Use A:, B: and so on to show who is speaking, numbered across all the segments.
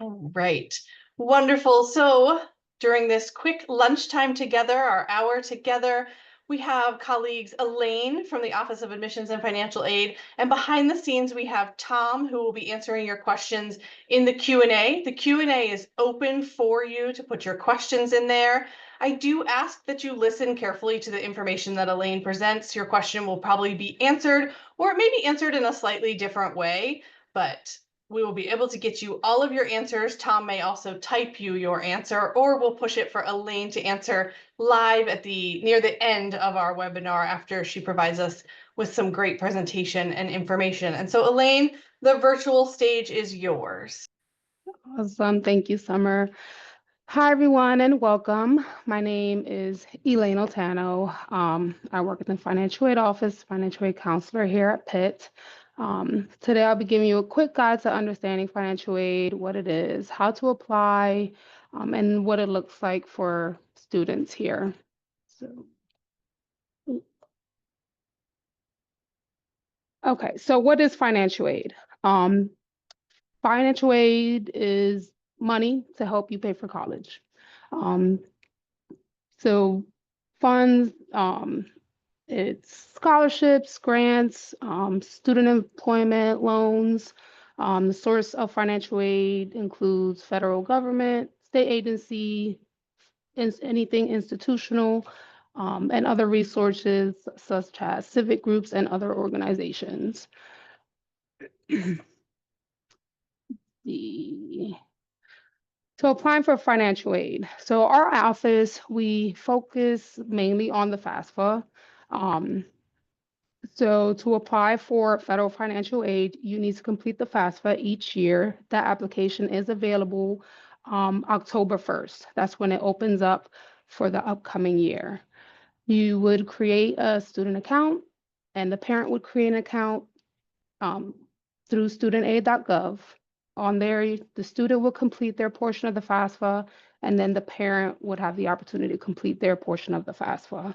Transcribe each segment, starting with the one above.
A: All right. Wonderful. So during this quick lunchtime together, our hour together, we have colleagues Elaine from the Office of Admissions and Financial Aid, and behind the scenes we have Tom, who will be answering your questions in the Q&A. The Q&A is open for you to put your questions in there. I do ask that you listen carefully to the information that Elaine presents. Your question will probably be answered, or it may be answered in a slightly different way, but we will be able to get you all of your answers. Tom may also type you your answer, or we'll push it for Elaine to answer live at near the end of our webinar after she provides us with some great presentation and information. And so Elaine, the virtual stage is yours.
B: Awesome. Thank you, Summer. Hi, everyone, and welcome. My name is Elaine Otano. I work in the financial aid office, financial aid counselor here at Pitt. Today, I'll be giving you a quick guide to understanding financial aid, what it is, how to apply, and what it looks like for students here. So what is financial aid? Financial aid is money to help you pay for college. So funds, it's scholarships, grants, student employment loans. The source of financial aid includes federal government, state agency, anything institutional, and other resources such as civic groups and other organizations. So applying for financial aid. So our office, we focus mainly on the FAFSA. So to apply for federal financial aid, you need to complete the FAFSA each year. That application is available October 1st. That's when it opens up for the upcoming year. You would create a student account, and the parent would create an account through studentaid.gov. On there, the student will complete their portion of the FAFSA, and then the parent would have the opportunity to complete their portion of the FAFSA.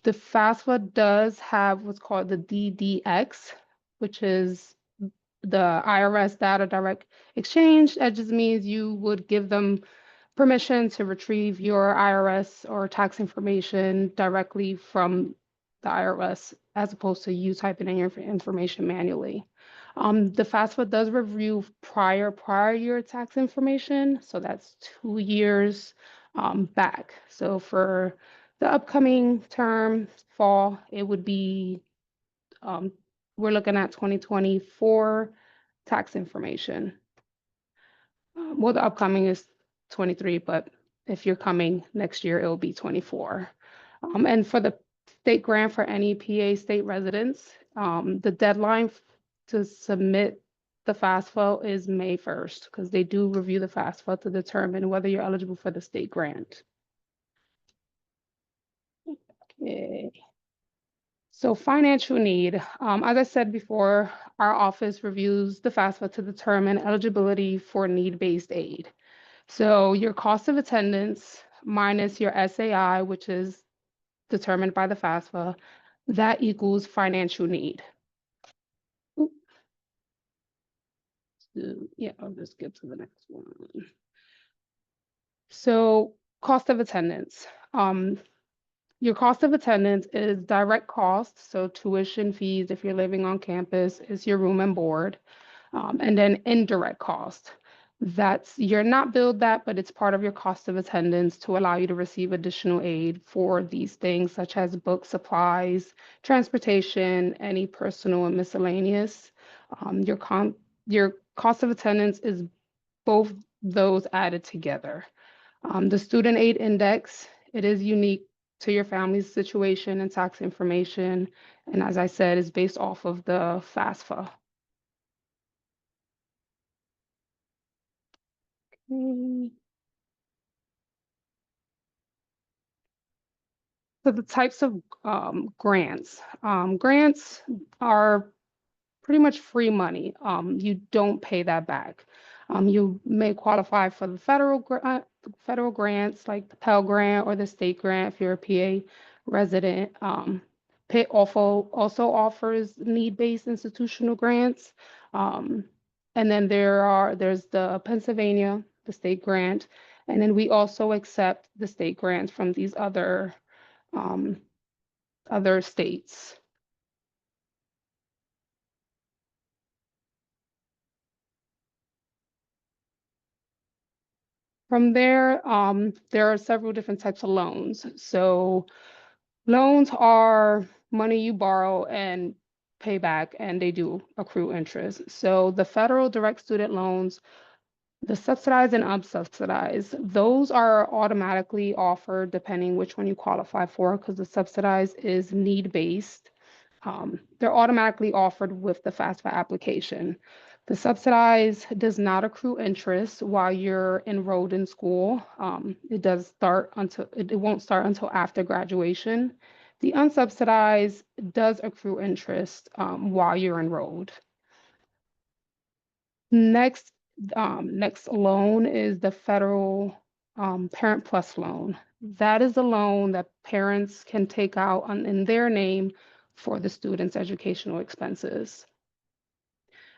B: The FAFSA does have what's called the DDX, which is the IRS Data Direct Exchange. That just means you would give them permission to retrieve your IRS or tax information directly from the IRS, as opposed to you typing in your information manually. The FAFSA does review prior year tax information, so that's 2 years back. So for the upcoming term, fall, it would be, we're looking at 2024 tax information. Well, the upcoming is 23, but if you're coming next year, it will be 24. And for the state grant for any PA state residents, the deadline to submit the FAFSA is May 1st, because they do review the FAFSA to determine whether you're eligible for the state grant. Okay. So financial need. As I said before, our office reviews the FAFSA to determine eligibility for need-based aid. So your cost of attendance minus your SAI, which is determined by the FAFSA, that equals financial need. So, yeah, I'll just get to the next one. So cost of attendance. Your cost of attendance is direct cost, so tuition fees if you're living on campus is your room and board, and then indirect cost. You're not billed that, but it's part of your cost of attendance to allow you to receive additional aid for these things such as books, supplies, transportation, any personal and miscellaneous. Your cost of attendance is both those added together. The student aid index, it is unique to your family's situation and tax information. And as I said, is based off of the FAFSA. Okay. So the types of grants. Grants are pretty much free money. You don't pay that back. You may qualify for the federal grants like the Pell Grant or the state grant if you're a PA resident. Pitt also offers need-based institutional grants. And then there's the Pennsylvania, the state grant, and then we also accept the state grants from these um, other states. From there are several different types of loans. So loans are money you borrow and pay back, and they do accrue interest. So the federal direct student loans, the subsidized and unsubsidized, those are automatically offered depending which one you qualify for, because the subsidized is need-based. They're automatically offered with the FAFSA application. The subsidized does not accrue interest while you're enrolled in school. It won't start until after graduation. The unsubsidized does accrue interest while you're enrolled. Next, next loan is the federal Parent Plus loan. That is a loan that parents can take out in their name for the student's educational expenses.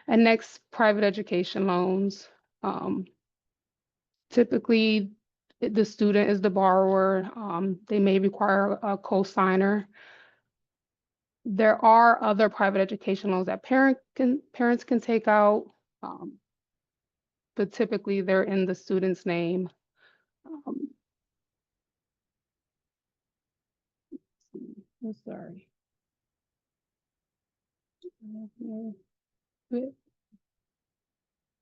B: And next, private education loans. Um, Typically, the student is the borrower. They may require a co-signer. There are other private education loans that parents can take out, but typically they're in the student's name. Um, I'm sorry.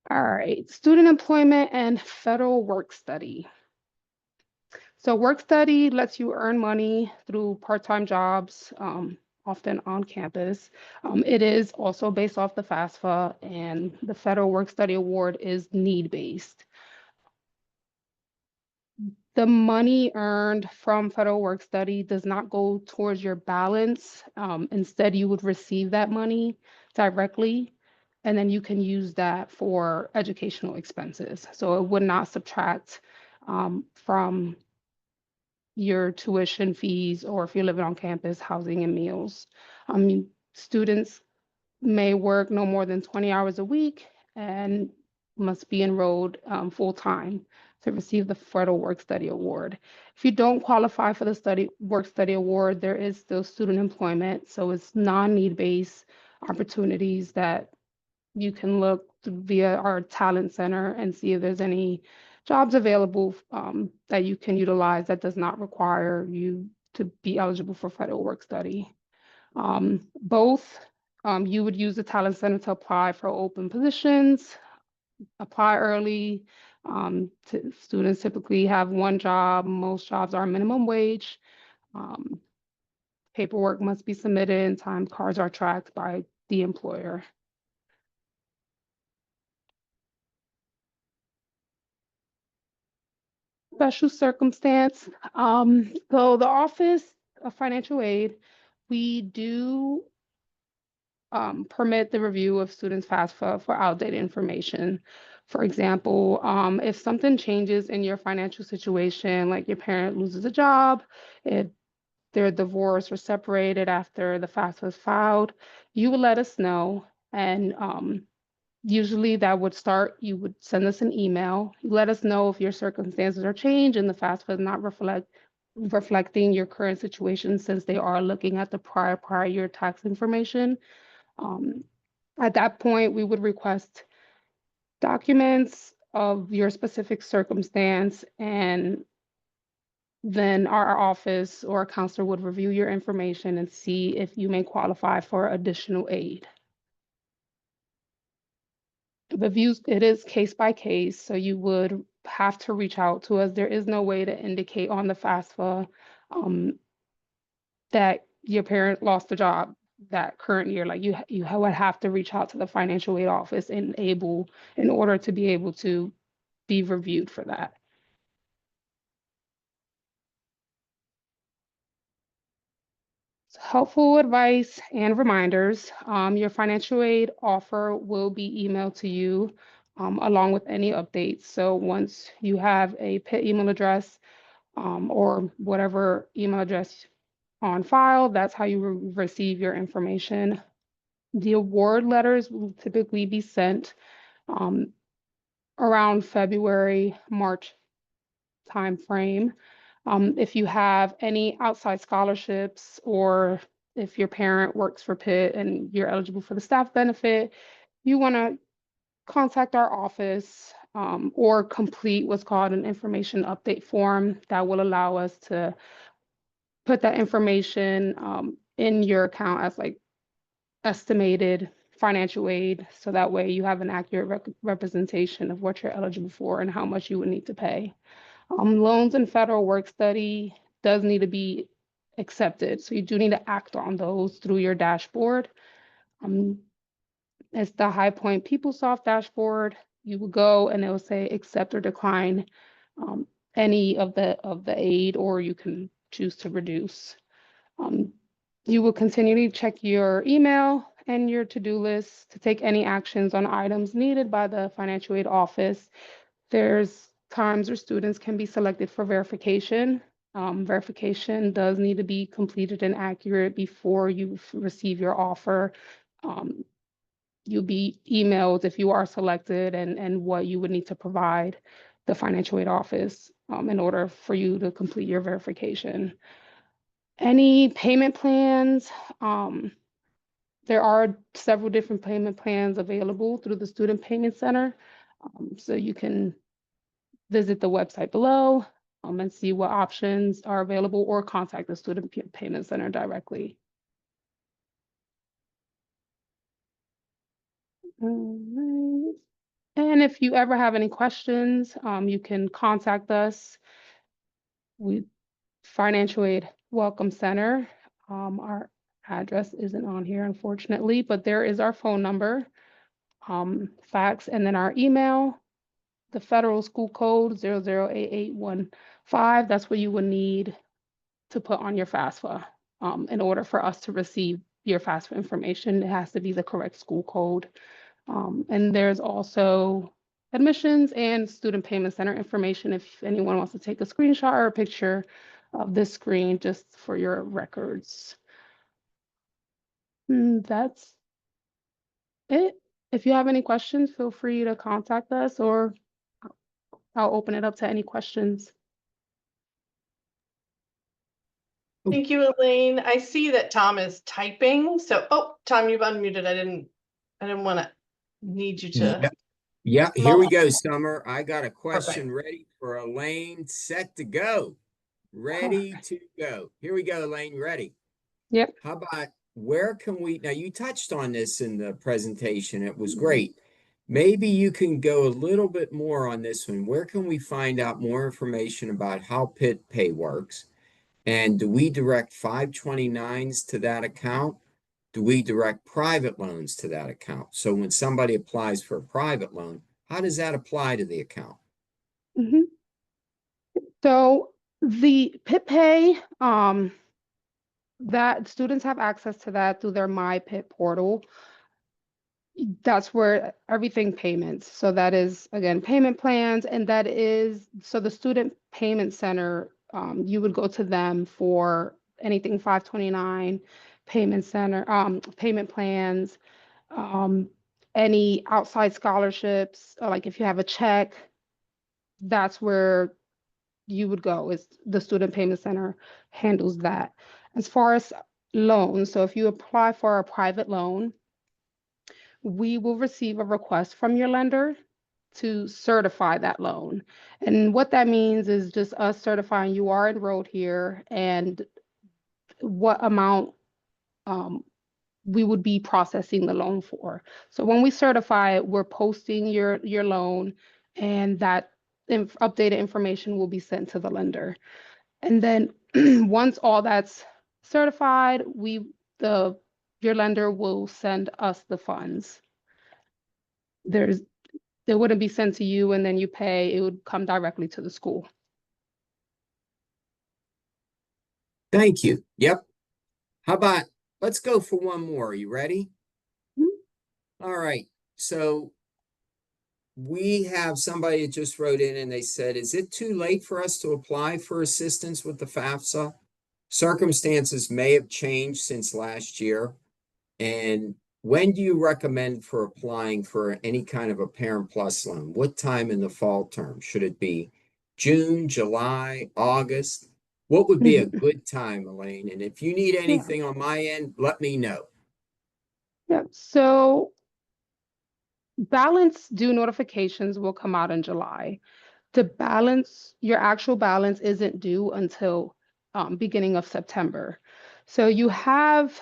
B: All right, student employment and federal work study. So work study lets you earn money through part-time jobs, often on campus. It is also based off the FAFSA, and the Federal Work Study Award is need-based. The money earned from federal work study does not go towards your balance. Instead, you would receive that money directly, and then you can use that for educational expenses. So it would not subtract from your tuition fees, or if you're living on campus, housing and meals. Students may work no more than 20 hours a week and must be enrolled full-time to receive the Federal Work Study Award. If you don't qualify for the Work Study Award, there is still student employment. So it's non-need based opportunities that you can look via our talent center and see if there's any jobs available that you can utilize that does not require you to be eligible for federal work study. Both, you would use the talent center to apply for open positions, apply early. Students typically have one job. Most jobs are minimum wage. Um, Paperwork must be submitted and time cards are tracked by the employer. Special circumstance. So the Office of Financial Aid, we do permit the review of students' FAFSA for outdated information. For example, if something changes in your financial situation, like your parent loses a job, if they're divorced or separated after the FAFSA is filed, you would let us know. And usually that would start, you would send us an email, let us know if your circumstances are changed and the FAFSA is not reflecting your current situation, since they are looking at the prior year tax information. Um, at that point, we would request documents of your specific circumstance, and then our office or a counselor would review your information and see if you may qualify for additional aid. It is case by case, so you would have to reach out to us. There is no way to indicate on the FAFSA that your parent lost a job that current year. Like you would have to reach out to the financial aid office in order to be able to be reviewed for that. Helpful advice and reminders. Your financial aid offer will be emailed to you along with any updates. So once you have a Pitt email address or whatever email address on file, that's how you receive your information. The award letters will typically be sent around February, March timeframe. If you have any outside scholarships, or if your parent works for Pitt and you're eligible for the staff benefit, you want to contact our office, or complete what's called an information update form that will allow us to put that information in your account as like estimated financial aid. So that way you have an accurate representation of what you're eligible for and how much you would need to pay. Loans and federal work study does need to be accepted. So you do need to act on those through your dashboard. It's the High Point PeopleSoft dashboard. You will go and it will say accept or decline any of the aid, or you can choose to reduce. You will continually check your email and your to-do list to take any actions on items needed by the financial aid office. There's times where students can be selected for verification. Verification does need to be completed and accurate before you receive your offer. You'll be emailed if you are selected, and what you would need to provide the financial aid office in order for you to complete your verification. Any payment plans? There are several different payment plans available through the Student Payment Center. So you can visit the website below and see what options are available, or contact the Student Payment Center directly. All right. And if you ever have any questions, you can contact us. We Financial Aid Welcome Center. Our address isn't on here, unfortunately, but there is our phone number, fax, and then our email. The federal school code 008815. That's what you would need to put on your FAFSA. In order for us to receive your FAFSA information, it has to be the correct school code. And there's also admissions and student payment center information if anyone wants to take a screenshot or a picture of this screen just for your records. That's it. If you have any questions, feel free to contact us, or I'll open it up to any questions.
A: Thank you, Elaine. I see that Tom is typing. So, oh, Tom, you've unmuted. I didn't want to need you to.
C: Yeah, here we go, Summer. I got a
A: Perfect.
C: question ready for Elaine, set to go. Ready to go. Here we go, Elaine, ready.
B: Yep.
C: How about where can we, now you touched on this in the presentation. It was great. Maybe you can go a little bit more on this one. Where can we find out more information about how Pitt Pay works? And do we direct 529s to that account? Do we direct private loans to that account? So when somebody applies for a private loan, how does that apply to the account?
B: So the Pitt Pay, that students have access to that through their My Pitt portal. That's where everything payments. So that is, again, payment plans, and that is, so the Student Payment Center, you would go to them for anything 529, payment center, payment plans, any outside scholarships, like if you have a check, that's where you would go, is the Student Payment Center handles that. As far as loans, so if you apply for a private loan, we will receive a request from your lender to certify that loan. And what that means is just us certifying you are enrolled here and what amount we would be processing the loan for. So when we certify it, we're posting your loan, and that updated information will be sent to the lender. And then once all that's certified, your lender will send us the funds. It wouldn't be sent to you and then you pay. It would come directly to the school.
C: Thank you. Yep. How about, let's go for one more. Are you ready? All right. So we have somebody that just wrote in and they said, is it too late for us to apply for assistance with the FAFSA? Circumstances may have changed since last year, and when do you recommend for applying for any kind of a Parent Plus loan? What time in the fall term? Should it be June, July, August? What would be a
B: Mhm.
C: good time, Elaine? And if you need
B: Yeah,
C: anything on my end, let me know.
B: yeah. So balance due notifications will come out in July. The balance, your actual balance isn't due until beginning of September. So you have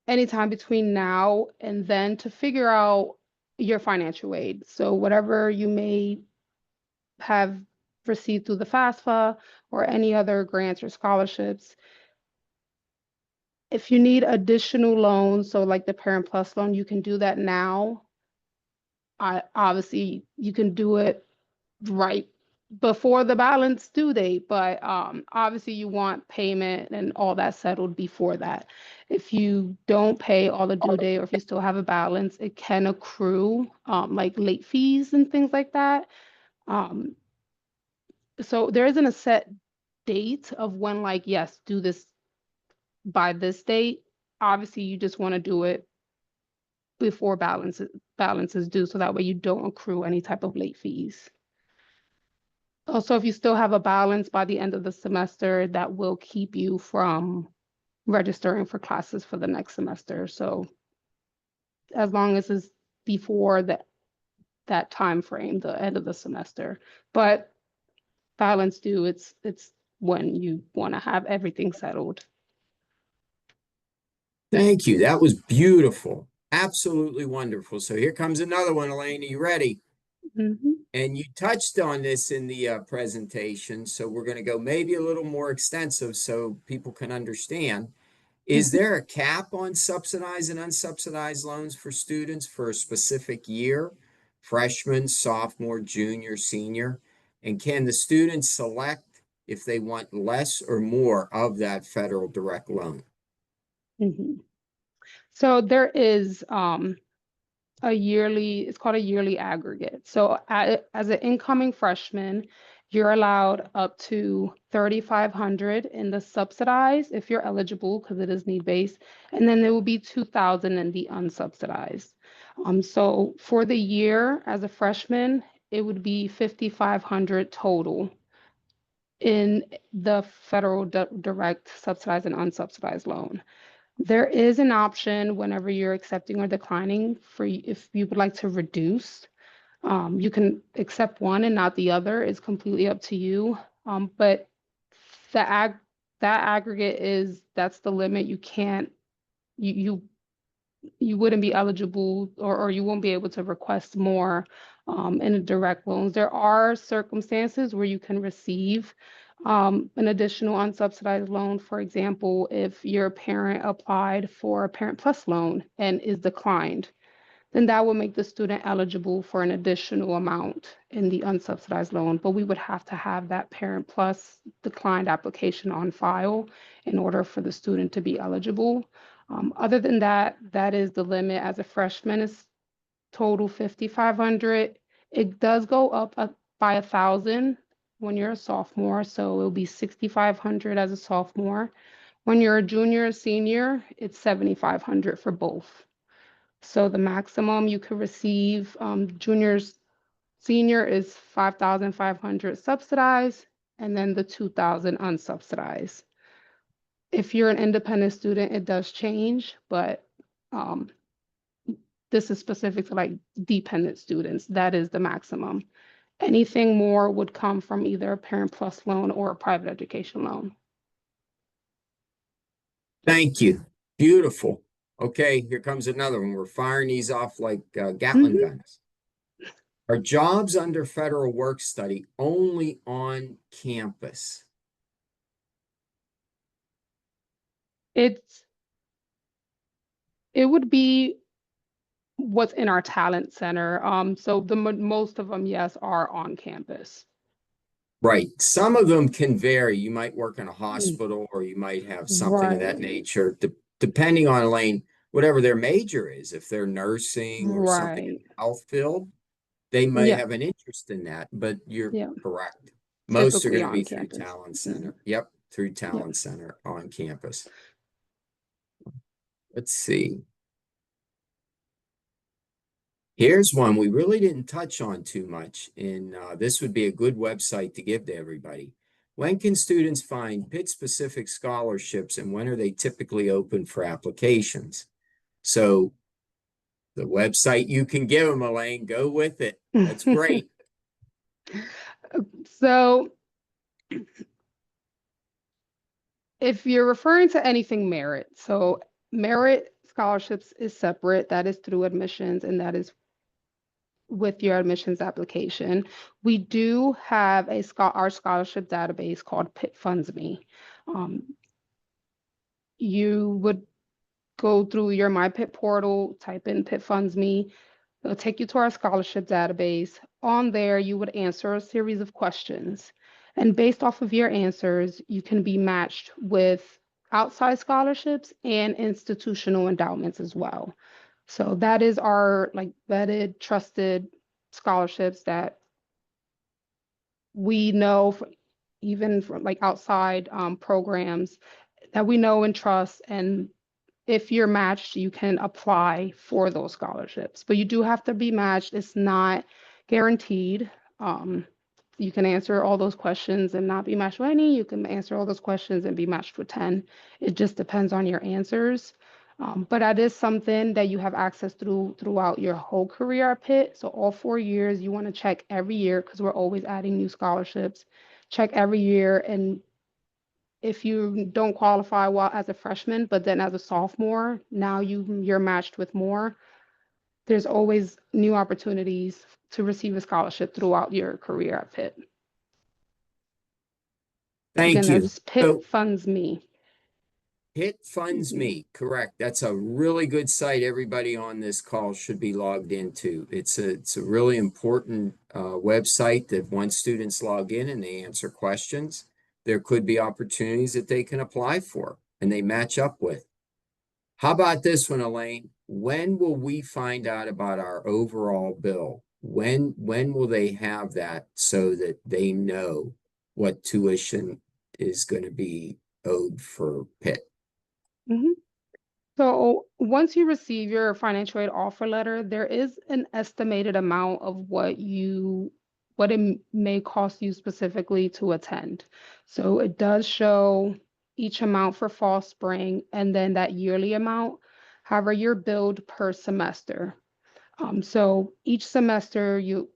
B: anytime between now and then to figure out your financial aid. So whatever you may have received through the FAFSA or any other grants or scholarships. If you need additional loans, so like the Parent Plus loan, you can do that now. Obviously you can do it right before the balance due date, but obviously you want payment and all that settled before that. If you don't pay all the due date or if you still have a balance, it can accrue like late fees and things like that. Um, so there isn't a set date of when like, yes, do this by this date. Obviously, you just want to do it before balance is due, so that way you don't accrue any type of late fees. Also, if you still have a balance by the end of the semester, that will keep you from registering for classes for the next semester. So as long as it's before that time frame, the end of the semester. But balance due, it's when you want to have everything settled.
C: Thank you. That was beautiful. Absolutely wonderful. So here comes another one, Elaine. Are you ready?
B: Mhm.
C: And you touched on this in the presentation, so we're going to go maybe a little more extensive so people can understand. Is
B: Mhm.
C: there a cap on subsidized and unsubsidized loans for students for a specific year? Freshman, sophomore, junior, senior? And can the students select if they want less or more of that federal direct loan?
B: Mhm. So there is a yearly, it's called a yearly aggregate. So as an incoming freshman, you're allowed up to 3,500 in the subsidized if you're eligible because it is need-based, and then there will be 2,000 in the unsubsidized. So for the year as a freshman, it would be 5,500 total in the federal direct subsidized and unsubsidized loan. There is an option whenever you're accepting or declining for if you would like to reduce. You can accept one and not the other. It's completely up to you. But the that aggregate that's the limit. You can't you you wouldn't be eligible or you won't be able to request more in a direct loans. There are circumstances where you can receive an additional unsubsidized loan. For example, if your parent applied for a Parent Plus loan and is declined, then that will make the student eligible for an additional amount in the unsubsidized loan. But we would have to have that Parent Plus declined application on file in order for the student to be eligible. Other than that, that is the limit. As a freshman, is total 5,500. It does go up by 1,000 when you're a sophomore, so it'll be 6,500 as a sophomore. When you're a junior or senior, it's 7,500 for both. So the maximum you could receive, senior is 5,500 subsidized, and then the 2,000 unsubsidized. If you're an independent student, it does change, but um, this is specific to like dependent students. That is the maximum. Anything more would come from either a Parent Plus loan or a private education loan.
C: Thank you. Beautiful. Okay, here comes another one. We're firing these off like Gatling
B: Mhm.
C: guns. Are jobs under federal work study only on campus?
B: It's it would be what's in our talent center. So the most of them, yes, are on campus.
C: Right. Some of them can vary. You might work in a
B: Mm.
C: hospital or you might have something of that
B: Right,
C: nature, depending on Elaine, whatever their major is. If they're nursing or something in
B: right.
C: the health field, they may
B: Yeah,
C: have an interest in that, but you're
B: yeah.
C: correct. Most are
B: Typically
C: going to
B: on
C: be through
B: campus.
C: Talent
B: Mhm.
C: Center. Yep, through
B: Yeah.
C: Talent Center on campus. Let's see. Here's one we really didn't touch on too much, and this would be a good website to give to everybody. When can students find Pitt-specific scholarships, and when are they typically open for applications? So the website you can give them, Elaine, go with it. That's great.
B: So if you're referring to anything merit, so merit scholarships is separate. That is through admissions, and that is with your admissions application. We do have our scholarship database called Pitt Funds Me. You would go through your My Pitt portal, type in Pitt Funds Me. It'll take you to our scholarship database. On there, you would answer a series of questions. And based off of your answers, you can be matched with outside scholarships and institutional endowments as well. So that is our like vetted, trusted scholarships that we know even from like outside programs that we know and trust. And if you're matched, you can apply for those scholarships, but you do have to be matched. It's not guaranteed. You can answer all those questions and not be matched with any. You can answer all those questions and be matched with 10. It just depends on your answers. But that is something that you have access throughout your whole career at Pitt. So all 4 years, you want to check every year because we're always adding new scholarships. Check every year, and if you don't qualify well as a freshman, but then as a sophomore, now you're matched with more. There's always new opportunities to receive a scholarship throughout your career at Pitt.
C: Thank
B: Again,
C: you.
B: that's Pitt Funds Me.
C: Pitt Funds Me, correct. That's a really good site everybody on this call should be logged into. It's a really important website that once students log in and they answer questions, there could be opportunities that they can apply for and they match up with. How about this one, Elaine? When will we find out about our overall bill? When will they have that so that they know what tuition is going to be owed for Pitt?
B: Mhm. So once you receive your financial aid offer letter, there is an estimated amount of what it may cost you specifically to attend. So it does show each amount for fall, spring, and then that yearly amount. However, you're billed per semester. So each semester you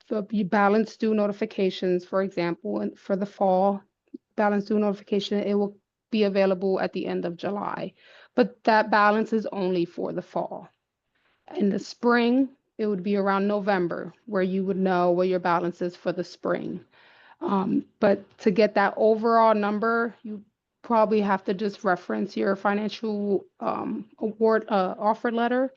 B: balance due notifications, for example, and for the fall balance due notification, it will be available at the end of July. But that balance is only for the fall. In the spring, it would be around November where you would know what your balance is for the spring. But to get that overall number, you probably have to just reference your financial award offer letter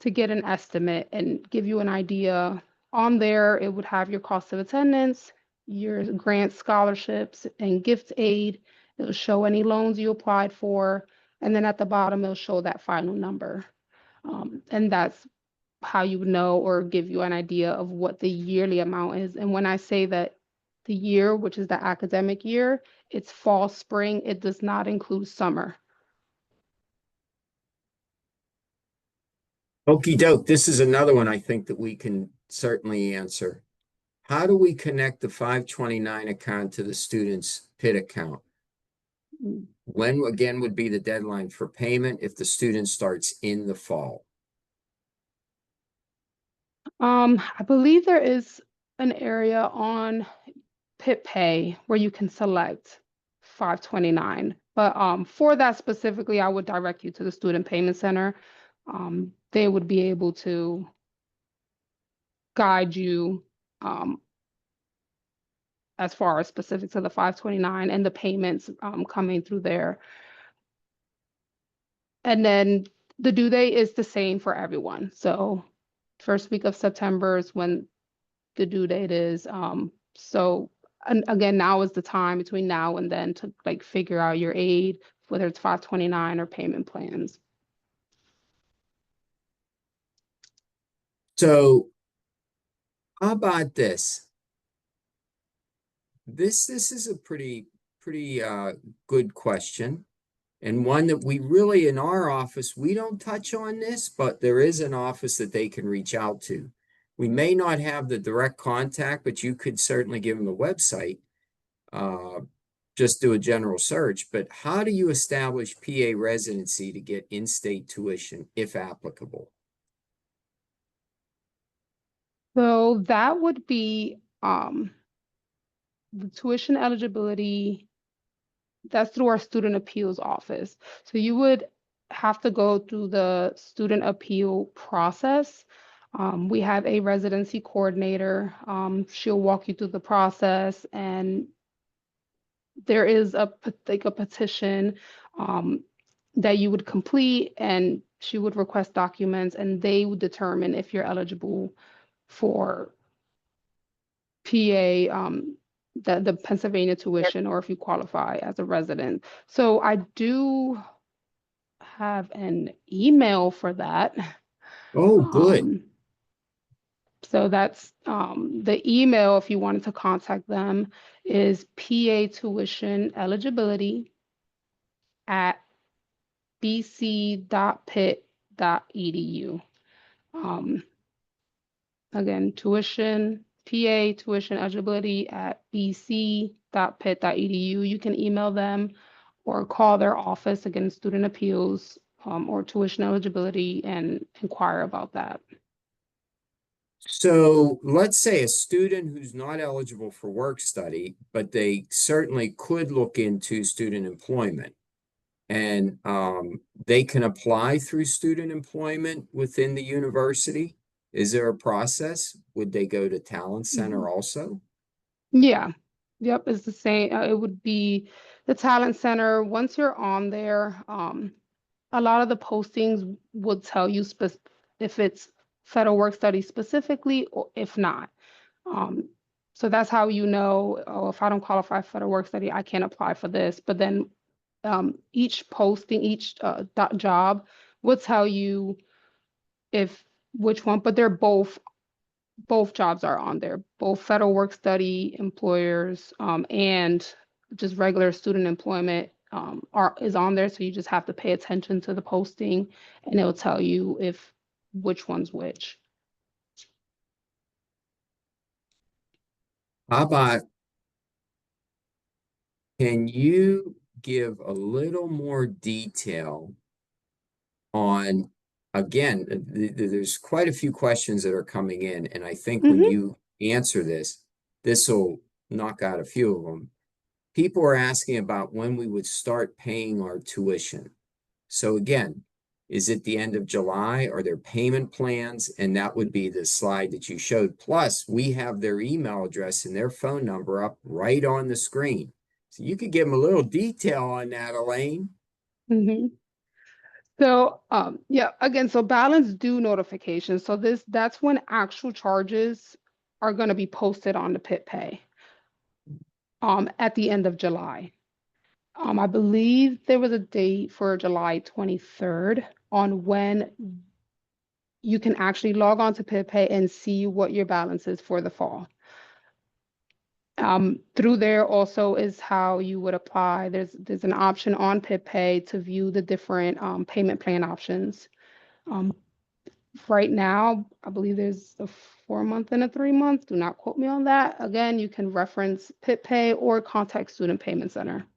B: to get an estimate and give you an idea. On there, it would have your cost of attendance, your grants, scholarships, and gift aid. It'll show any loans you applied for. And then at the bottom, it'll show that final number. And that's how you would know or give you an idea of what the yearly amount is. And when I say that the year, which is the academic year, it's fall, spring, it does not include summer.
C: Okie doke. This is another one I think that we can certainly answer. How do we connect the 529 account to the student's Pitt account? When again would be the deadline for payment if the student starts in the fall?
B: I believe there is an area on Pitt Pay where you can select 529. But for that specifically, I would direct you to the Student Payment Center. They would be able to guide you as far as specific to the 529 and the payments coming through there. And then the due date is the same for everyone. So first week of September is when the due date is. So and again, now is the time between now and then to like figure out your aid, whether it's 529 or payment plans.
C: So how about this? This is a pretty good question. and one that we really, in our office, we don't touch on this, but there is an office that they can reach out to. We may not have the direct contact, but you could certainly give them the website. Just do a general search. But how do you establish PA residency to get in-state tuition, if applicable?
B: So that would be the tuition eligibility. That's through our student appeals office. So you would have to go through the student appeal process. We have a residency coordinator. She'll walk you through the process, and there is a petition that you would complete, and she would request documents, and they would determine if you're eligible for PA, the Pennsylvania tuition, or if you qualify as a resident. So I do have an email for that.
C: Oh, good.
B: So that's the email, if you wanted to contact them, is PA tuition eligibility at bc.pitt.edu. Again, PA tuition eligibility at bc.pitt.edu. You can email them or call their office, again, student appeals, or tuition eligibility, and inquire about that.
C: So let's say a student who's not eligible for work study, but they certainly could look into student employment. And they can apply through student employment within the university. Is there a process? Would they go to Talent Center also?
B: Yeah. Yep, it's the same. It would be the Talent Center. Once you're on there, a lot of the postings would tell you if it's federal work study specifically, or if not. So that's how you know, oh, if I don't qualify for federal work study, I can't apply for this. But then each posting, each job will tell you if which one, but they're both jobs are on there, both federal work study employers, and just regular student employment is on there. So you just have to pay attention to the posting, and it'll tell you if which one's which.
C: How about, can you give a little more detail on, again, there's quite a few questions that are coming in, and I think when you answer this will knock out a few of them. People are asking about when we would start paying our tuition. So again, is it the end of July? Are there payment plans? And that would be the slide that you showed. Plus, we have their email address and their phone number up right on the screen. So you could give them a little detail on that, Elaine.
B: So yeah, again, so balance due notification. So that's when actual charges are going to be posted on the Pitt Pay at the end of July. I believe there was a date for July 23rd on when you can actually log on to Pitt Pay and see what your balance is for the fall. Through there also is how you would apply. There's an option on Pitt Pay to view the different payment plan options. Right now, I believe there's a 4-month and a 3-month. Do not quote me on that. Again, you can reference Pitt Pay or contact Student Payment Center.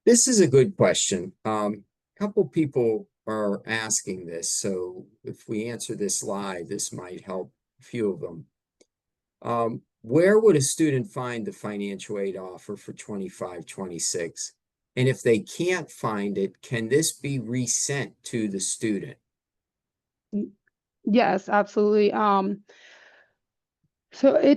C: This is a good question. Couple people are asking this, so if we answer this live, this might help a few of them. Where would a student find the financial aid offer for 25-26? And if they can't find it, can this be resent to the student?
B: Yes, absolutely. So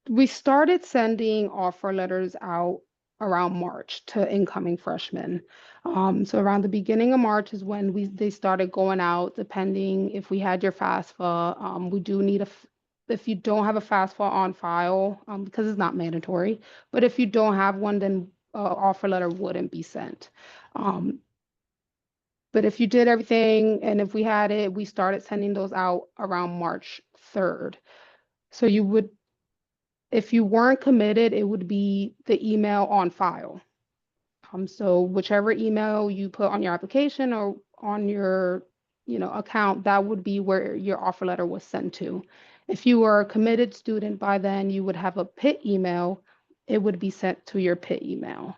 B: we started sending offer letters out around March to incoming freshmen. So around the beginning of March is when they started going out, depending if we had your FAFSA. We do need if you don't have a FAFSA on file, because it's not mandatory, but if you don't have one, then offer letter wouldn't be sent. But if you did everything and if we had it, we started sending those out around March 3rd. So you would If you weren't committed, it would be the email on file. So whichever email you put on your application or on your, account, that would be where your offer letter was sent to. If you were a committed student by then, you would have a Pitt email. It would be sent to your Pitt email.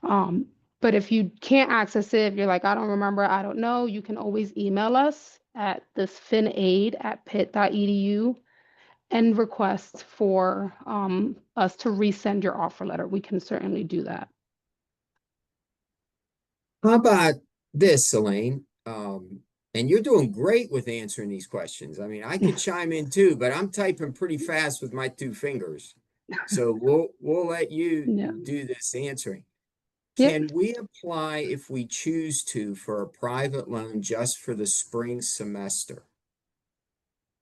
B: Um, but if you can't access it, if you're like, I don't remember, I don't know, you can always email us at this finaid@pitt.edu and request for us to resend your offer letter. We can certainly do that.
C: How about this, Elaine? And you're doing great with answering these questions. I mean, I could chime in too, but I'm typing pretty fast with my two fingers. So we'll let you
B: Yeah.
C: do this answering.
B: Yep.
C: Can we apply if we choose to for a private loan just for the spring semester?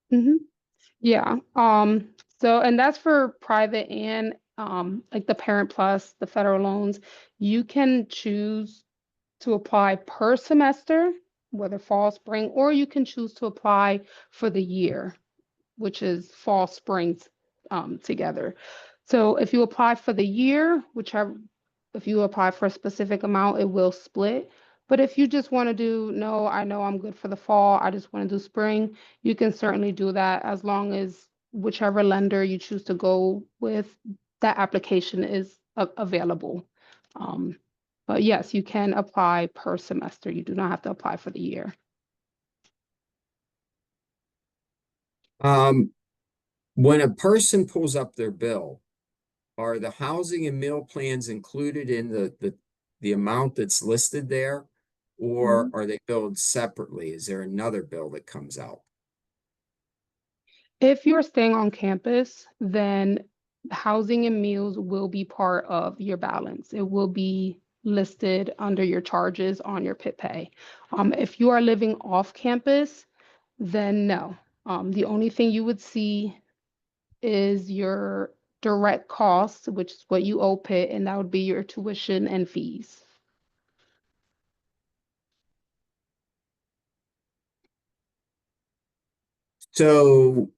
B: Hmm. Yeah. So, and that's for private and like the Parent Plus, the federal loans. You can choose to apply per semester, whether fall, spring, or you can choose to apply for the year, which is fall, spring together. So if you apply for the year, if you apply for a specific amount, it will split. But if you just want to do, no, I know I'm good for the fall, I just want to do spring, you can certainly do that as long as whichever lender you choose to go with, that application is available. Um, but yes, you can apply per semester. You do not have to apply for the year.
C: Um, when a person pulls up their bill, are the housing and meal plans included in the amount that's listed there, or
B: Mhm.
C: are they billed separately? Is there another bill that comes out?
B: If you're staying on campus, then housing and meals will be part of your balance. It will be listed under your charges on your PIT pay. If you are living off campus, then no. The only thing you would see is your direct costs, which is what you owe PIT, and that would be your tuition and fees.
C: So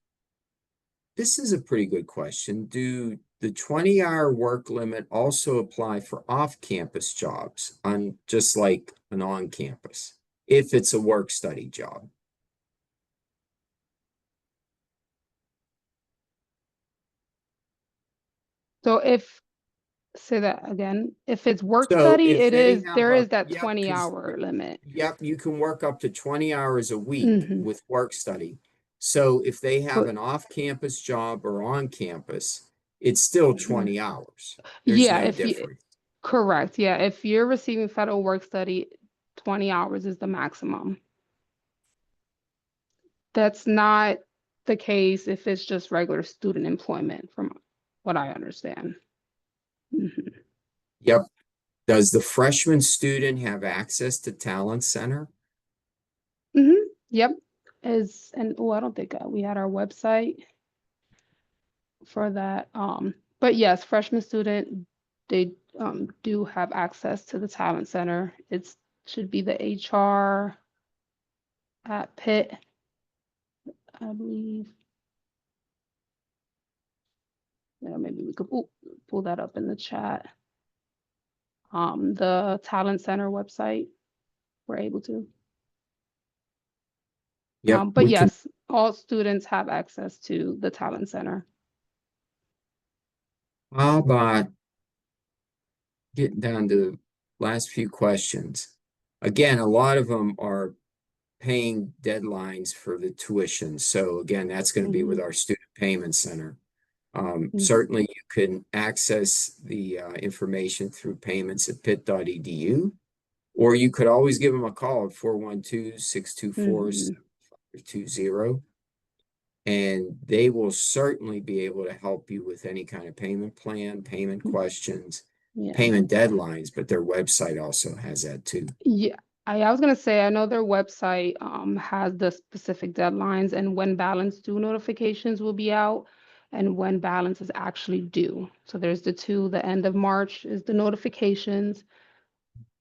C: this is a pretty good question. Do the 20-hour work limit also apply for off-campus jobs on just like an on-campus, if it's a work study job?
B: So say that again, if it's work
C: So
B: study,
C: if they have
B: there
C: a,
B: is that
C: yep,
B: 20
C: because
B: hour limit.
C: yep, you can work up to 20 hours a week
B: Hmm.
C: with work study. So if they have
B: But
C: an off-campus job or on campus, it's still 20 hours. There's
B: yeah,
C: no
B: if you
C: difference.
B: correct. Yeah, if you're receiving federal work study, 20 hours is the maximum. That's not the case if it's just regular student employment, from what I understand. Mhm.
C: Yep. Does the freshman student have access to Talent Center?
B: Yep. I don't think we had our website for that. But yes, freshman student, they do have access to the Talent Center. It should be the HR at Pitt, I believe. Yeah, maybe we could pull that up in the chat. The Talent Center website, we're able to.
C: Yep,
B: But
C: we can.
B: yes, all students have access to the Talent Center.
C: How about getting down to last few questions? Again, a lot of them are paying deadlines for the tuition. So again, that's going to be with
B: Hmm.
C: our student payment center.
B: Hmm.
C: Certainly you can access the information through payments at pitt.edu, or you could always give them a call at 412-624-7520, and they will certainly be able to help you with any kind of payment plan, payment questions,
B: Yeah.
C: payment deadlines, but their website also has that too.
B: Yeah, I was gonna say, I know their website has the specific deadlines and when balance due notifications will be out and when balance is actually due. So there's the end of March is the notifications,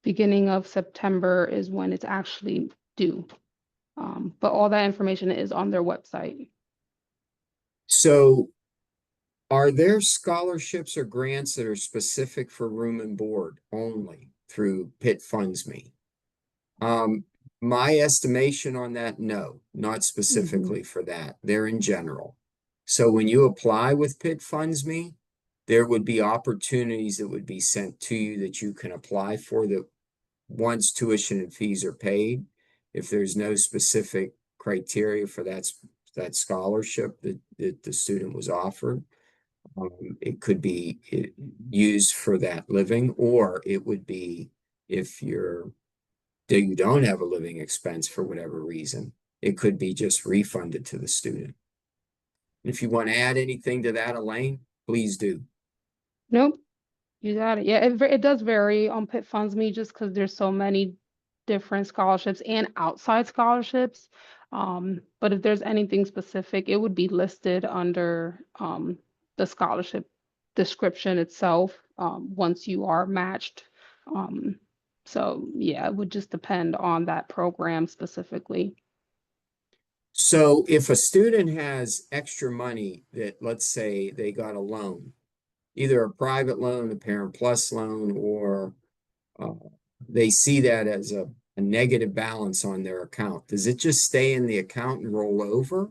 B: beginning of September is when it's actually due. But all that information is on their website.
C: So Are there scholarships or grants that are specific for room and board only through Pitt Funds Me? My estimation on that, no, not specifically for that. They're in general. So when you apply with Pitt Funds Me, there would be opportunities that would be sent to you that you can apply for that once tuition and fees are paid. If there's no specific criteria for that scholarship that the student was offered, it could be used for that living, or it would be if you don't have a living expense for whatever reason, it could be just refunded to the student. If you want to add anything to that, Elaine, please do.
B: Nope, you got it. Yeah, it does vary on Pitt Funds Me just because there's so many different scholarships and outside scholarships. But if there's anything specific, it would be listed under the scholarship description itself once you are matched. Um, so yeah, it would just depend on that program specifically.
C: So if a student has extra money that, let's say they got a loan, either a private loan, a Parent Plus loan, or uh, they see that as a negative balance on their account, does it just stay in the account and roll over?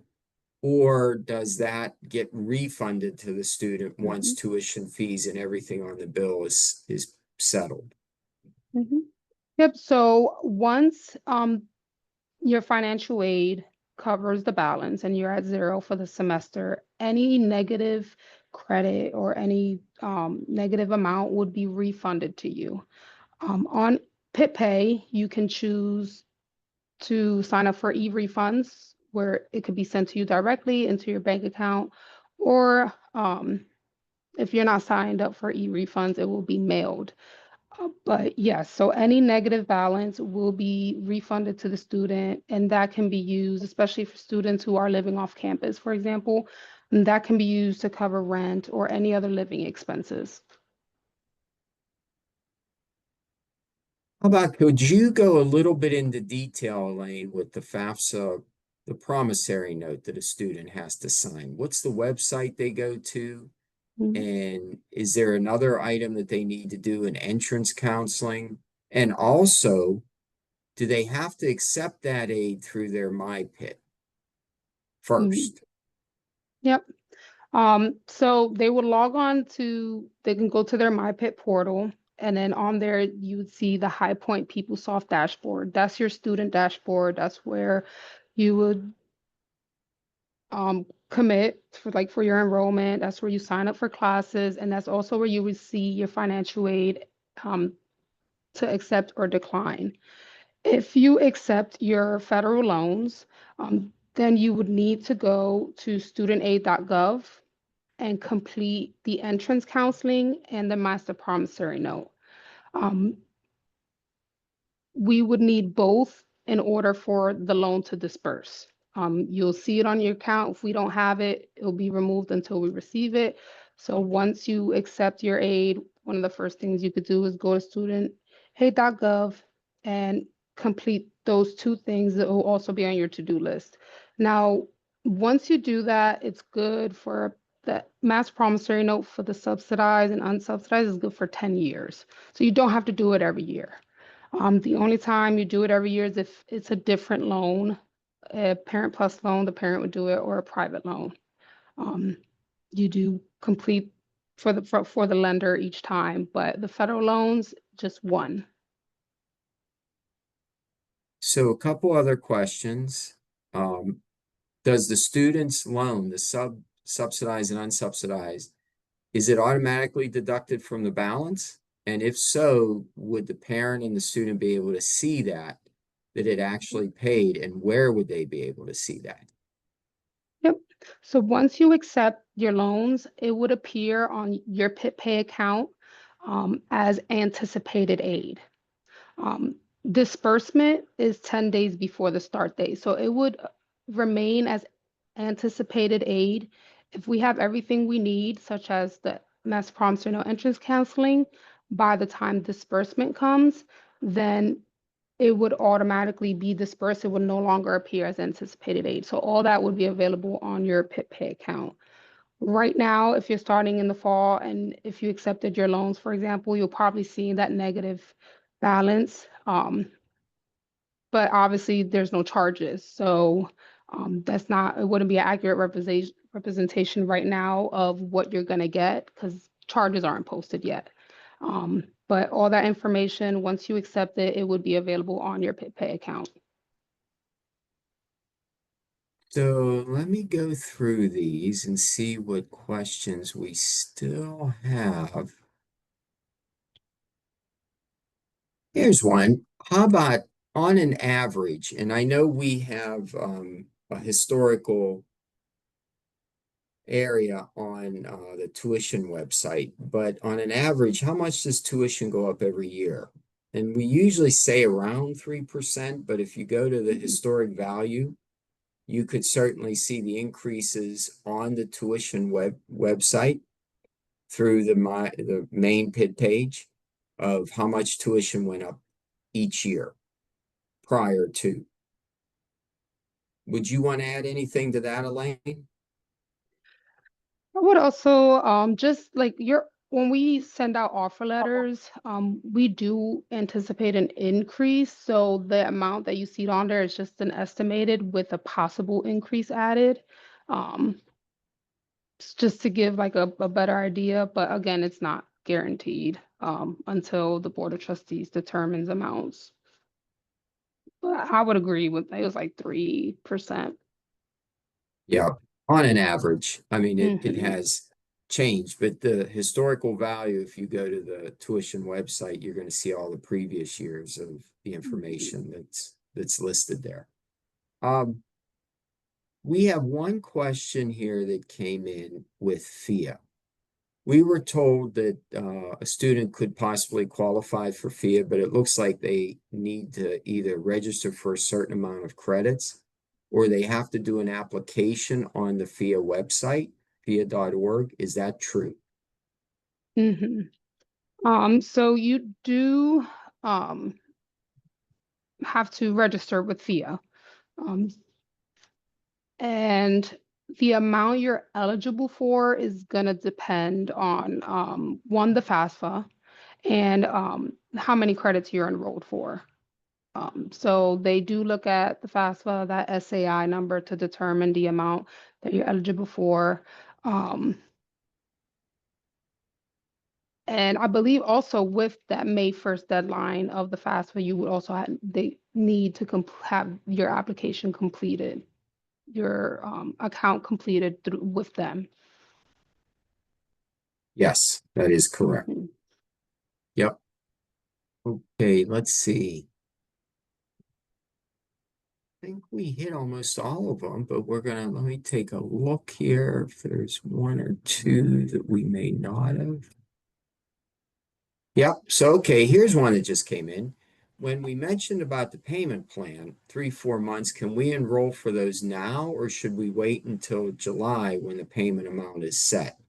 C: Or does that get refunded to the student once
B: Mhm,
C: tuition fees and everything on the bill is settled?
B: mhm. Yep. So once your financial aid covers the balance and you're at zero for the semester, any negative credit or any negative amount would be refunded to you. On Pitt Pay, you can choose to sign up for e-refunds where it could be sent to you directly into your bank account, or if you're not signed up for e-refunds, it will be mailed. But yes, so any negative balance will be refunded to the student, and that can be used, especially for students who are living off campus, for example, and that can be used to cover rent or any other living expenses.
C: How about, could you go a little bit into detail, Elaine, with the FAFSA, the promissory note that a student has to sign? What's the website they go to?
B: Mhm.
C: And is there another item that they need to do in entrance counseling? And also, do they have to accept that aid through their MyPit
B: Mhm.
C: first?
B: Yep. So they can go to their MyPit portal, and then on there you would see the High Point PeopleSoft dashboard. That's your student dashboard. That's where you would commit for your enrollment. That's where you sign up for classes, and that's also where you would see your financial aid um, to accept or decline. If you accept your federal loans, then you would need to go to studentaid.gov and complete the entrance counseling and the master promissory note. Um, we would need both in order for the loan to disperse. You'll see it on your account. If we don't have it, it'll be removed until we receive it. So once you accept your aid, one of the first things you could do is go to studentaid.gov and complete those two things that will also be on your to-do list. Now, once you do that, it's good for the mass promissory note for the subsidized and unsubsidized is good for 10 years. So you don't have to do it every year. The only time you do it every year is if it's a different loan, a Parent Plus loan, the parent would do it, or a private loan. Um, you do complete for the lender each time, but the federal loans, just one.
C: So a couple other questions. Does the student's loan, the subsidized and unsubsidized, is it automatically deducted from the balance? And if so, would the parent and the student be able to see that it actually paid, and where would they be able to see that?
B: Yep. So once you accept your loans, it would appear on your Pitt Pay account as anticipated aid. Um, Disbursement is 10 days before the start date. So it would remain as anticipated aid if we have everything we need, such as the mass promissory note entrance counseling, by the time disbursement comes, then it would automatically be dispersed. It would no longer appear as anticipated aid. So all that would be available on your Pitt Pay account. Right now, if you're starting in the fall and if you accepted your loans, for example, you'll probably see that negative balance. But obviously there's no charges. So that's not, it wouldn't be an accurate representation right now of what you're gonna get because charges aren't posted yet. But all that information, once you accept it, it would be available on your Pay account.
C: So let me go through these and see what questions we still have. Here's one. How about on an average, and I know we have a historical area on the tuition website, but on an average, how much does tuition go up every year? And we usually say around 3%, but if you go to the historic value, you could certainly see the increases on the tuition website through the main Pitt page of how much tuition went up each year prior to. Would you want to add anything to that, Elaine?
B: I would also just like your when we send out offer letters, we do anticipate an increase. So the amount that you see on there is just an estimated with a possible increase added. Um, just to give like a better idea, but again, it's not guaranteed until the Board of Trustees determines amounts. But I would agree with it was like 3%.
C: Yeah, on an average. I mean, it
B: Hmm.
C: has changed, but the historical value, if you go to the tuition website, you're going to see all the previous years of the information that's listed there. We have one question here that came in with FIA. We were told that a student could possibly qualify for FIA, but it looks like they need to either register for a certain amount of credits or they have to do an application on the FIA website, FIA.org. Is that true?
B: Hmm. So you do um have to register with FIA. Um, and the amount you're eligible for is going to depend on one, the FAFSA, and how many credits you're enrolled for. So they do look at the FAFSA, that SAI number to determine the amount that you're eligible for. Um, and I believe also with that May 1st deadline of the FAFSA, you would also they need to have your application completed, your account completed with them.
C: Yes, that is correct.
B: Mhm.
C: Yep. Okay, let's see. I think we hit almost all of them, but let me take a look here if there's one or two that we may not have. Yep. So, okay, here's one that just came in. When we mentioned about the payment plan, 3, 4 months, can we enroll for those now, or should we wait until July when the payment amount is set?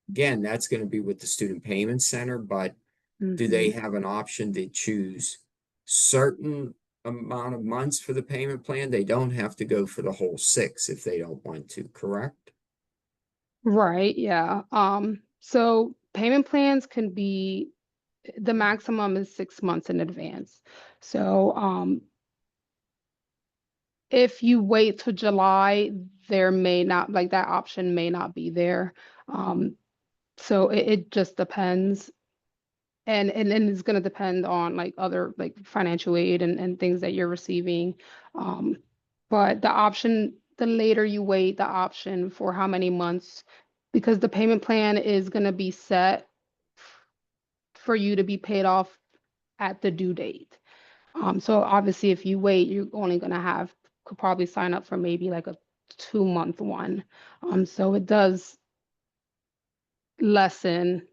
C: Again, that's going to be with the Student Payment Center, but do they
B: Mhm.
C: have an option to choose certain amount of months for the payment plan? They don't have to go for the whole 6 if they don't want to, correct?
B: Right, yeah. So payment plans can be the maximum is 6 months in advance. So if you wait till July, there may not like that option may not be there. Um, so it just depends. And it's gonna depend on like other like financial aid and things that you're receiving. Um, but the option, the later you wait, the option for how many months, because the payment plan is gonna be set for you to be paid off at the due date. So obviously if you wait, you're only gonna could probably sign up for maybe like a 2 month one. So it does lessen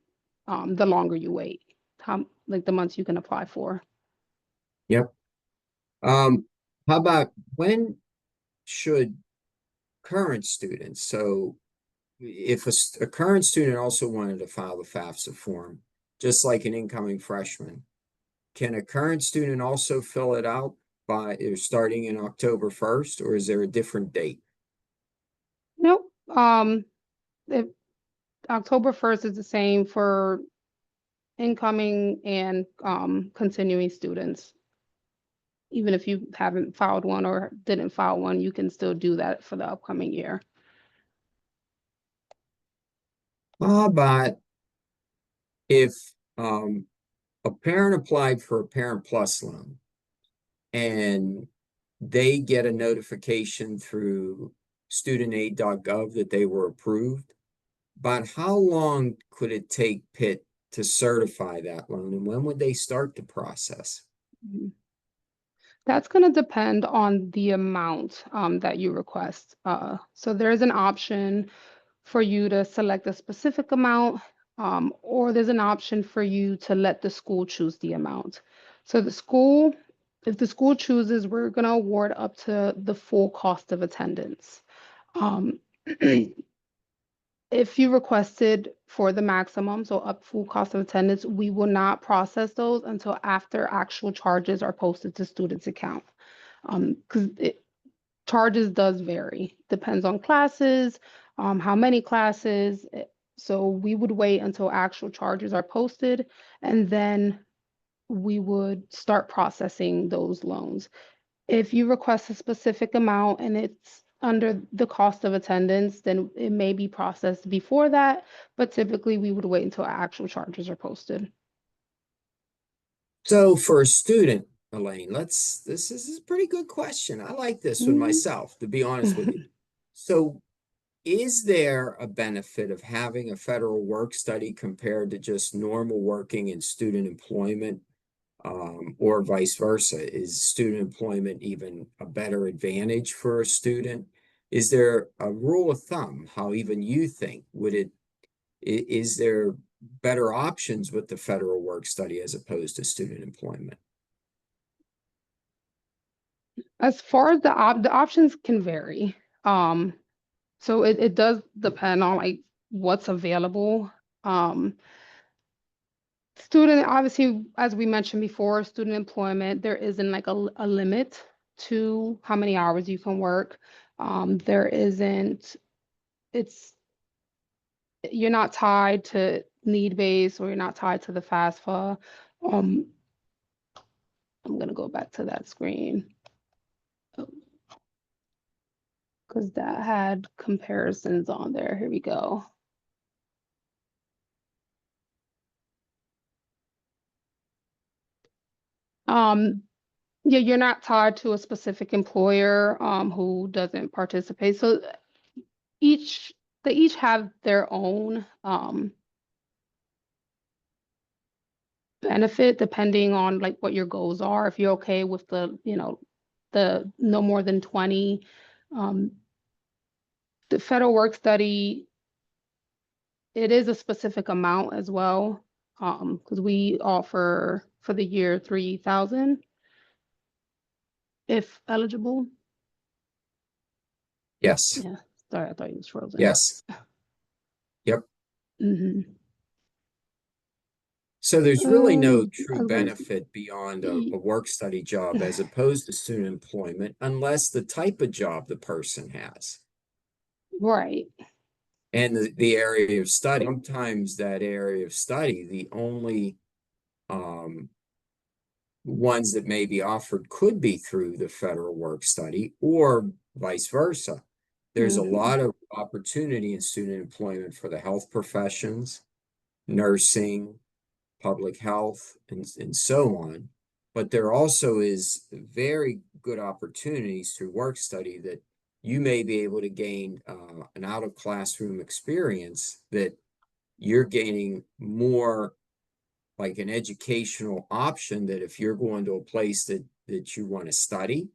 B: the longer you wait, how like the months you can apply for.
C: Yep. How about when should current students, so if a current student also wanted to file the FAFSA form, just like an incoming freshman, can a current student also fill it out by starting in October 1st, or is there a different date?
B: Nope. Um, if October 1st is the same for incoming and continuing students. Even if you haven't filed one or didn't file one, you can still do that for the upcoming year.
C: How about if a parent applied for a Parent Plus loan and they get a notification through studentaid.gov that they were approved? About how long could it take Pitt to certify that loan, and when would they start the process?
B: Mhm. That's going to depend on the amount that you request. So there's an option for you to select a specific amount, or there's an option for you to let the school choose the amount. So if the school chooses, we're going to award up to the full cost of attendance. Um, if you requested for the maximum, so up full cost of attendance, we will not process those until after actual charges are posted to students' account. Because charges does vary, depends on classes, how many classes. So we would wait until actual charges are posted, and then we would start processing those loans. If you request a specific amount and it's under the cost of attendance, then it may be processed before that, but typically we would wait until actual charges are posted.
C: So for a student, Elaine, this is a pretty good question. I like this one
B: Mhm.
C: myself, to be honest with you. So is there a benefit of having a federal work study compared to just normal working and student employment, or vice versa? Is student employment even a better advantage for a student? Is there a rule of thumb, how even you think, is there better options with the federal work study as opposed to student employment?
B: As far as the options can vary. So it does depend on like what's available. Um, Student, obviously, as we mentioned before, student employment, there isn't like a limit to how many hours you can work. There isn't, it's, you're not tied to need base or you're not tied to the FAFSA. Um, I'm gonna go back to that screen because that had comparisons on there. Here we go. Um, yeah, you're not tied to a specific employer who doesn't participate. So each they each have their own benefit depending on like what your goals are. If you're okay with the no more than 20, um, the federal work study, it is a specific amount as well, because we offer for the year 3,000 if eligible.
C: Yes.
B: Yeah, sorry, I thought you was frozen.
C: Yes. Yep.
B: Hmm.
C: So there's really no
B: I
C: true
B: was gonna say,
C: benefit beyond a work study job as opposed to student employment unless the type of job the person has
B: right.
C: and the area of study. Sometimes that area of study, the only um, ones that may be offered could be through the federal work study or vice versa. There's a
B: Hmm.
C: lot of opportunity in student employment for the health professions, nursing, public health, and so on. But there also is very good opportunities through work study that you may be able to gain an out of classroom experience that you're gaining more like an educational option, that if you're going to a place that you want to study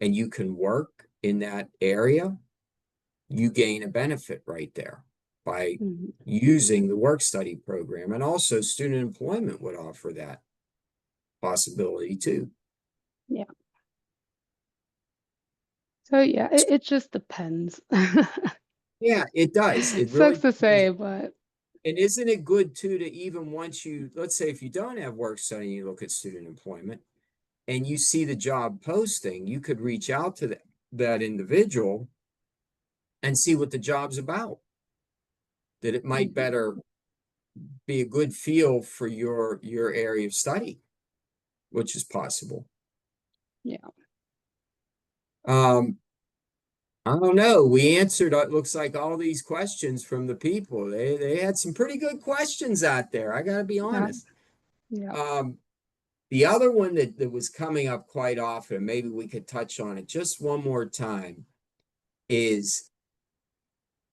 C: and you can work in that area, you gain a benefit right there by
B: Hmm.
C: using the work study program. And also student employment would offer that possibility too.
B: Yeah. So yeah, it just depends.
C: Yeah, it does. It
B: Sucks
C: really
B: to
C: does.
B: say, but
C: And isn't it good too to, even once you, let's say if you don't have work study, you look at student employment and you see the job posting, you could reach out to that individual and see what the job's about. That it might better be a good feel for your area of study, which is possible.
B: Yeah.
C: Um, I don't know. We answered, it looks like, all these questions from the people. They had some pretty good questions out there. I got to be
B: Yeah.
C: honest.
B: Yeah.
C: The other one that was coming up quite often, maybe we could touch on it just one more time, is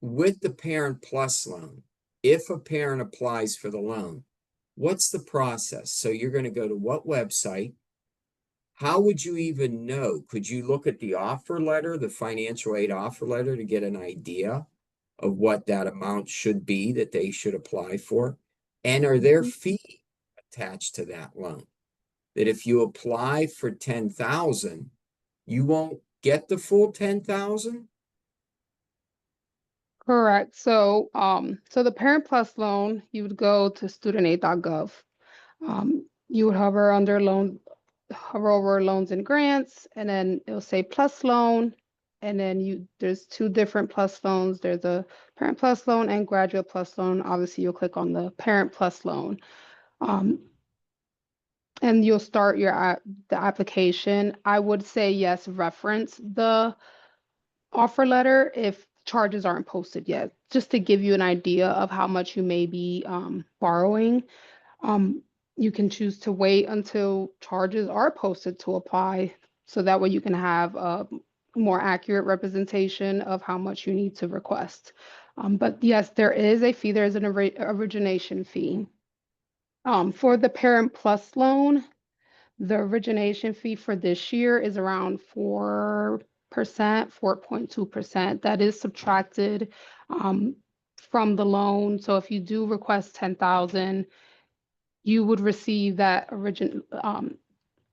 C: with the Parent Plus loan. If a parent applies for the loan, what's the process? So you're going to go to what website? How would you even know? Could you look at the offer letter, the financial aid offer letter, to get an idea of what that amount should be that they should apply for? And are there
B: Mhm.
C: fees attached to that loan? That if you apply for 10,000, you won't get the full 10,000?
B: Correct. So, so the Parent Plus loan, you would go to studentaid.gov. You would hover over loans and grants, and then it'll say Plus loan, and then there's two different Plus loans. There's a Parent Plus loan and Graduate Plus loan. Obviously, you'll click on the Parent Plus loan, um, and you'll start the application. I would say yes, reference the offer letter if charges aren't posted yet, just to give you an idea of how much you may be borrowing. Um, you can choose to wait until charges are posted to apply, so that way you can have a more accurate representation of how much you need to request. But yes, there is a fee. There's an origination fee. For the Parent Plus loan, the origination fee for this year is around 4%, 4.2%. That is subtracted from the loan. So if you do request 10,000, you would receive that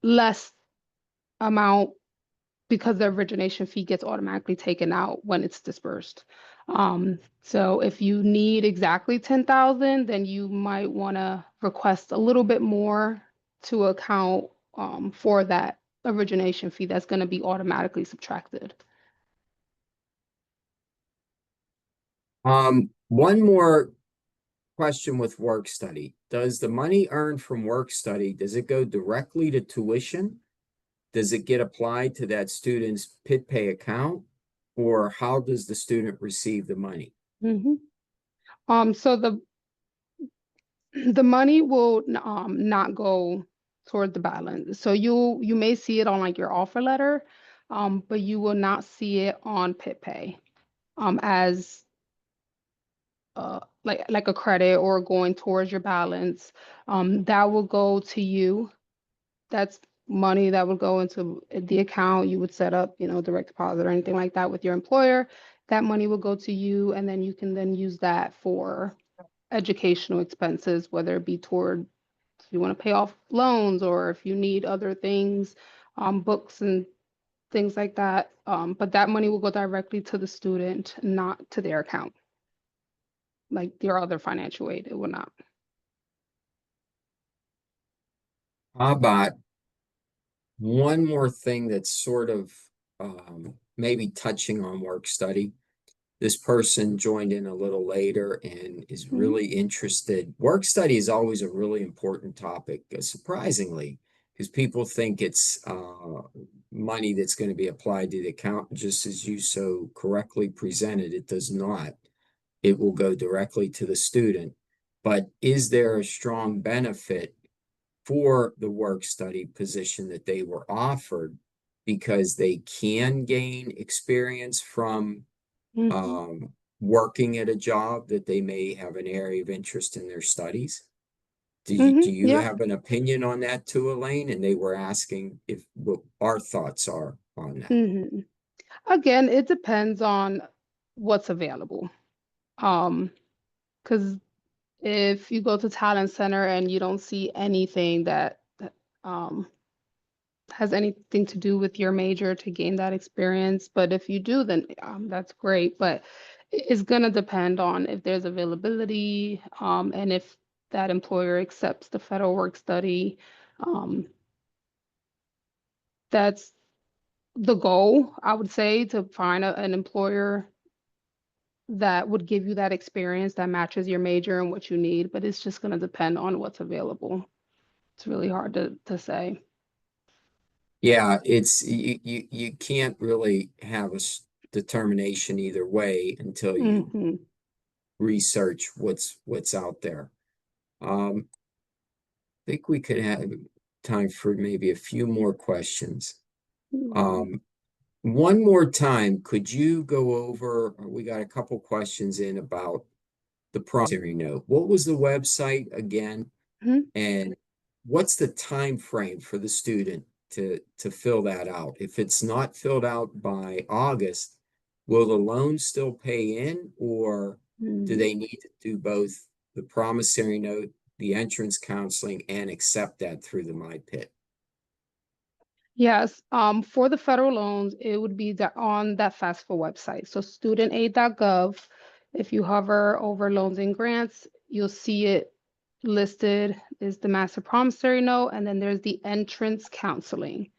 B: less amount because the origination fee gets automatically taken out when it's dispersed. So if you need exactly 10,000, then you might want to request a little bit more to account for that origination fee that's going to be automatically subtracted.
C: One more question with work study. Does the money earned from work study, does it go directly to tuition? Does it get applied to that student's Pitt Pay account? Or how does the student receive the money?
B: Mhm. So the money will not go toward the balance. So you may see it on like your offer letter, but you will not see it on Pitt Pay as like a credit or going towards your balance. That will go to you. That's money that would go into the account. You would set up, direct deposit or anything like that with your employer. That money will go to you, and then you can then use that for educational expenses, whether it be toward if you want to pay off loans or if you need other things, books and things like that. But that money will go directly to the student, not to their account, like your other financial aid. It will not.
C: How about one more thing that's sort of maybe touching on work study? This person joined in a little later and is
B: Mhm.
C: really interested. Work study is always a really important topic, surprisingly, because people think it's money that's going to be applied to the account, just as you so correctly presented. It does not. It will go directly to the student. But is there a strong benefit for the work study position that they were offered because they can gain experience from
B: Mhm.
C: um, working at a job that they may have an area of interest in their studies? Do you
B: Yeah.
C: have an opinion on that too, Elaine? And they were asking if what our thoughts are on that.
B: hmm Again, it depends on what's available. Because if you go to Talent Center and you don't see anything that um, has anything to do with your major to gain that experience, but if you do, then that's great. But it's going to depend on if there's availability and if that employer accepts the federal work study. Um, that's the goal, I would say, to find an employer that would give you that experience that matches your major and what you need, but it's just going to depend on what's available. It's really hard to say.
C: Yeah, it's you can't really have a determination either way until you
B: Hmm.
C: research what's out there. I think we could have time for maybe a few more questions. One more time, could you go over, we got a couple questions in about the promissory note. What was the website again?
B: Mhm.
C: And what's the time frame for the student to fill that out? If it's not filled out by August, will the loan still pay in, or do they need to do both the promissory note, the entrance counseling, and accept that through the MyPit?
B: Yes, for the federal loans, it would be on that FAFSA website. So studentaid.gov, if you hover over loans and grants, you'll see it listed is the master promissory note, and then there's the entrance counseling.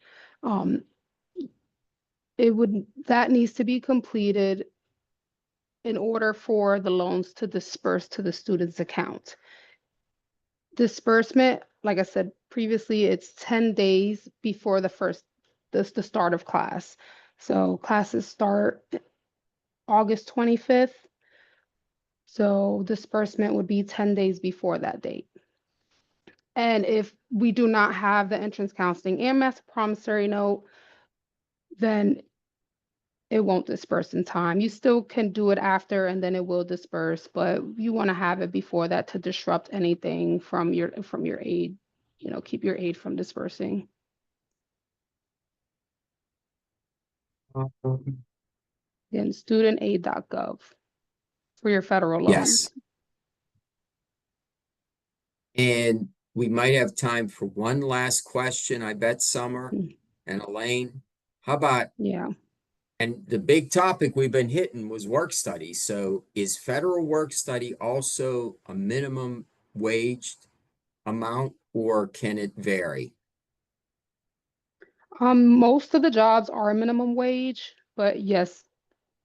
B: Um, that needs to be completed in order for the loans to disperse to the student's account. Disbursement, like I said previously, it's 10 days before the start of class. So classes start August 25th. So disbursement would be 10 days before that date. And if we do not have the entrance counseling and master promissory note, then it won't disperse in time. You still can do it after and then it will disperse, but you want to have it before that to disrupt anything from your aid, keep your aid from dispersing. Again, studentaid.gov for your federal
C: Yes.
B: loans.
C: And we might have time for one last question, I bet, Summer
B: Mm.
C: and Elaine. How about,
B: Yeah.
C: and the big topic we've been hitting was work study. So is federal work study also a minimum wage amount, or can it vary?
B: Most of the jobs are minimum wage, but yes,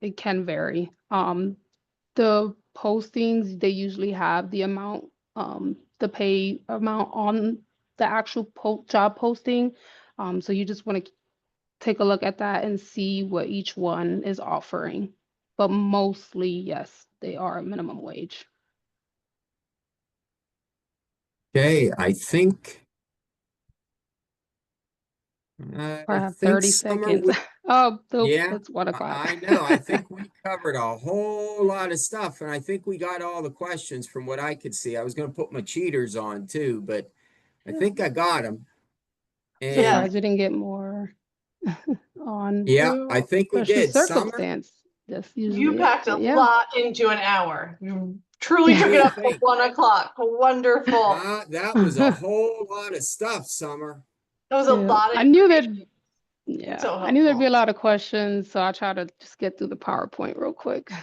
B: it can vary. The postings, they usually have the pay amount on the actual job posting. So you just want to take a look at that and see what each one is offering. But mostly, yes, they are minimum wage.
C: Okay,
B: I
C: I
B: have
C: think
B: 30
C: Summer
B: seconds.
C: we,
B: Oh, nope,
C: yeah,
B: it's 1 o'clock.
C: I know. I think we covered a whole lot of stuff, and I think we got all the questions from what I could see. I was going to put my cheaters on too, but I think I got them.
A: Yeah.
C: And
B: Surprised we didn't get more on
C: yeah, I think we
B: special
C: did. Summer,
B: circumstance. That's
A: You
B: usually it,
A: packed a
B: but yeah.
A: lot into an hour. You truly
C: what do
A: took it
C: you
A: up to
C: think?
A: 1 o'clock. Wonderful.
C: That was a whole lot of stuff, Summer.
A: That was a
B: Yeah,
A: lot of
B: I knew that.
A: information.
B: Yeah,
A: So
B: I knew there'd be
A: helpful.
B: a lot of questions, so I try to just get through the PowerPoint real quick.
C: Yep.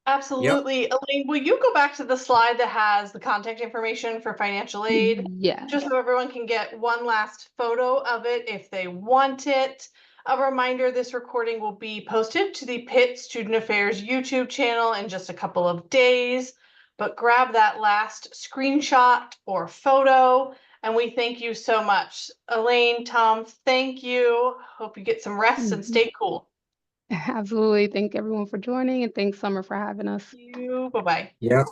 A: Absolutely. Elaine, will you go back to the slide that has the contact information for financial aid? Just
B: Yes.
A: so everyone can get one last photo of it if they want it. A reminder, this recording will be posted to the Pitt Student Affairs YouTube channel in just a couple of days. But grab that last screenshot or photo. And we thank you so much. Elaine, Tom, thank you. Hope you get some rest and
B: Mhm.
A: stay cool.
B: Absolutely. Thank everyone for joining, and thanks, Summer, for having us.
A: Thank you. Bye-bye.
C: Yep.